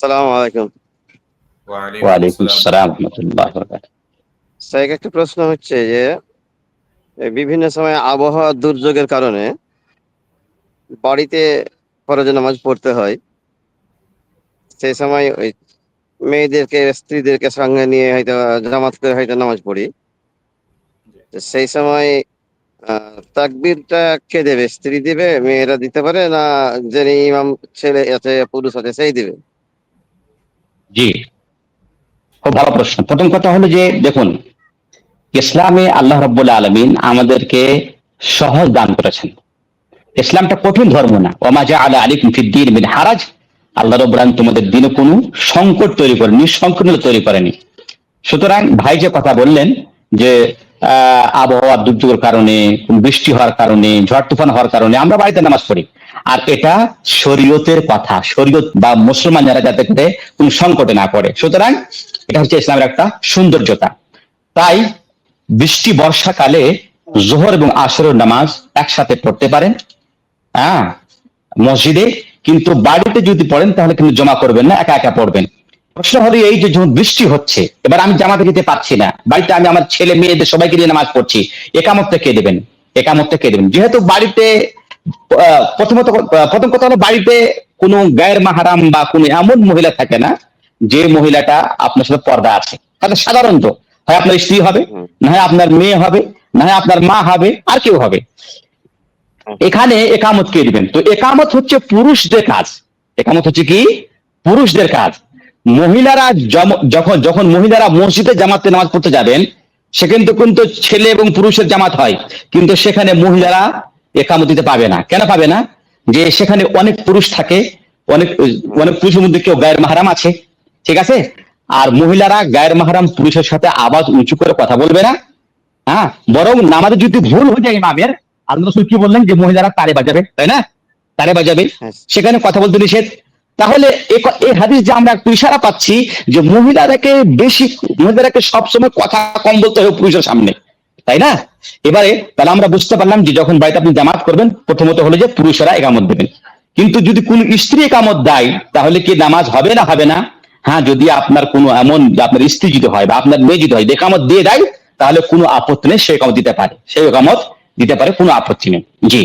আসসালামু আলাইকুম। ওয়ালাইকুম ওয়ালাইকুম আসসালাম। আসসালাম রহমতুল্লাহ বারাকাতুহু। স্যার একটা প্রশ্ন হচ্ছে যে বিভিন্ন সময় আবহাওয়া দুর্যোগের কারণে বাড়িতে ফরজ নামাজ পড়তে হয়। সেই সময় ওই মেয়েদেরকে, স্ত্রীদেরকে সঙ্গে নিয়ে হয়তো জামাত করে হয়তো নামাজ পড়ি। তো সেই সময় তাকবীরটা কে দেবে? স্ত্রী দিবে, মেয়েরা দিতে পারে না যিনি ইমাম ছেলে আছে, পুরুষ আছে সেই দিবে? জি, খুব ভালো প্রশ্ন। প্রথম কথা হলো যে দেখুন, ইসলামে আল্লাহ রাব্বুল আলামিন আমাদেরকে সহজ দান করেছেন। ইসলামটা কঠিন ধর্ম না। ওমা জাআলা আলাইকুম ফিদ-দীন মিন হারাজ। আল্লাহ রাব্বুল আলামিন তোমাদের দ্বীনে কোনো সংকট তৈরি করেনি, সংকীর্ণতা তৈরি করেনি। সুতরাং ভাই যে কথা বললেন যে আবহাওয়ার দুর্যোগের কারণে, বৃষ্টি হওয়ার কারণে, ঝড় তুফান হওয়ার কারণে আমরা বাড়িতে নামাজ পড়ি, আর এটা শরীয়তের কথা, শরীয়ত বা মুসলমান যারা যাতে করে কোন সংকটে না পড়ে। সুতরাং এটা হচ্ছে ইসলামের একটা সৌন্দর্যতা। তাই বৃষ্টি বর্ষাকালে জোহর এবং আসরের নামাজ একসাথে পড়তে পারেন, হ্যাঁ, মসজিদে। কিন্তু বাড়িতে যদি পড়েন তাহলে কিন্তু জমা করবেন না, একা একা পড়বেন। প্রশ্ন হলো এই যে যখন বৃষ্টি হচ্ছে, এবার আমি জামাতে যেতে পারছি না, বাড়িতে আমি আমার ছেলে মেয়েদের সবাইকে নিয়ে নামাজ পড়ছি, একামতটা কে দেবেন? একামতটা কে দেবেন? যেহেতু বাড়িতে প্রথম কথা হলো বাড়িতে কোনো গায়ের মাহারাম বা কোনো এমন মহিলা থাকে না যে মহিলাটা আপনার সাথে পর্দা আছে। তাহলে সাধারণত হয় আপনার স্ত্রী হবে, না হয় আপনার মেয়ে হবে, না হয় আপনার মা হবে, আর কেউ হবে। এখানে একামত কে দিবেন? তো একামত হচ্ছে পুরুষদের কাজ। একামত হচ্ছে কি? পুরুষদের কাজ। মহিলারা যখন যখন মহিলারা মসজিদে জামাতে নামাজ পড়তে যাবেন, সেখানে তো কিন্তু ছেলে এবং পুরুষের জামাত হয়, কিন্তু সেখানে মহিলারা একামত দিতে পাবে না। কেন পাবে না? যে সেখানে অনেক পুরুষ থাকে, অনেক অনেক পুরুষের মধ্যে কেউ গায়ের মাহারাম আছে, ঠিক আছে? আর মহিলারা গায়ের মাহারাম পুরুষের সাথে আওয়াজ উঁচু করে কথা বলবে না, হ্যাঁ। বরং নামাজে যদি ভুল হয়ে যায় ইমামের, আল্লাহ রাসূল কি বললেন? যে মহিলারা তারে বাজাবে, তাই না? তারে বাজাবে, সেখানে কথা বলতে নিষেধ। তাহলে এই হাদিস যে আমরা একটু ইশারা পাচ্ছি যে মহিলারাকে সবসময় কথা কম বলতে হবে পুরুষের সামনে, তাই না? এবারে তাহলে আমরা বুঝতে পারলাম যে যখন বাড়িতে আপনি জামাত করবেন, প্রথমত হলো যে পুরুষেরা একামত দেবেন। কিন্তু যদি কোন স্ত্রী একামত দেয়, তাহলে কি নামাজ হবে না হবে না? হ্যাঁ, যদি আপনার কোনো এমন, আপনার স্ত্রী যদি হয় বা আপনার মেয়ে যদি হয় একামত দিয়ে দেয়, তাহলে কোনো আপত্তি নেই, সে একামত দিতে পারে, কোনো আপত্তি নেই। জি।